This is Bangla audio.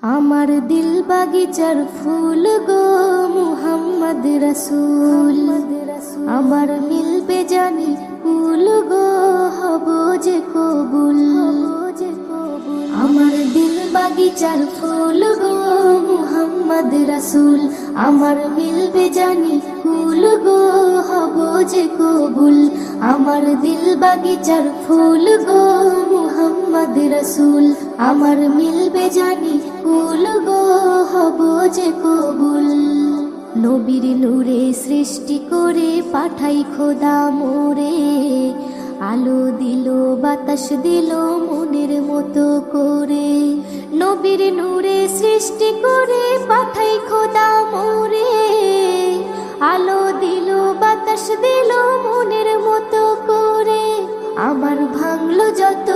আমার দিল বাগিচার ফুল গো মুহাম্মদ রাসূল, আমার মিলবে জানি কুল গো হব যে কবুল। আমার দিল বাগিচার ফুল গো মুহাম্মদ রাসূল, আমার মিলবে জানি কুল গো হব যে কবুল। আমার দিল বাগিচার ফুল গো মুহাম্মদ রাসূল, আমার মিলবে জানি কুল গো হব যে কবুল। নবীর নূরে সৃষ্টি করে পাঠাই খোদা মোরে, আলো দিল বাতাস দিল মনের মতো করে। নবীর নূরে সৃষ্টি করে পাঠাই খোদা মোরে, আলো দিল বাতাস দিল মনের মতো করে। আমার ভাঙলো যত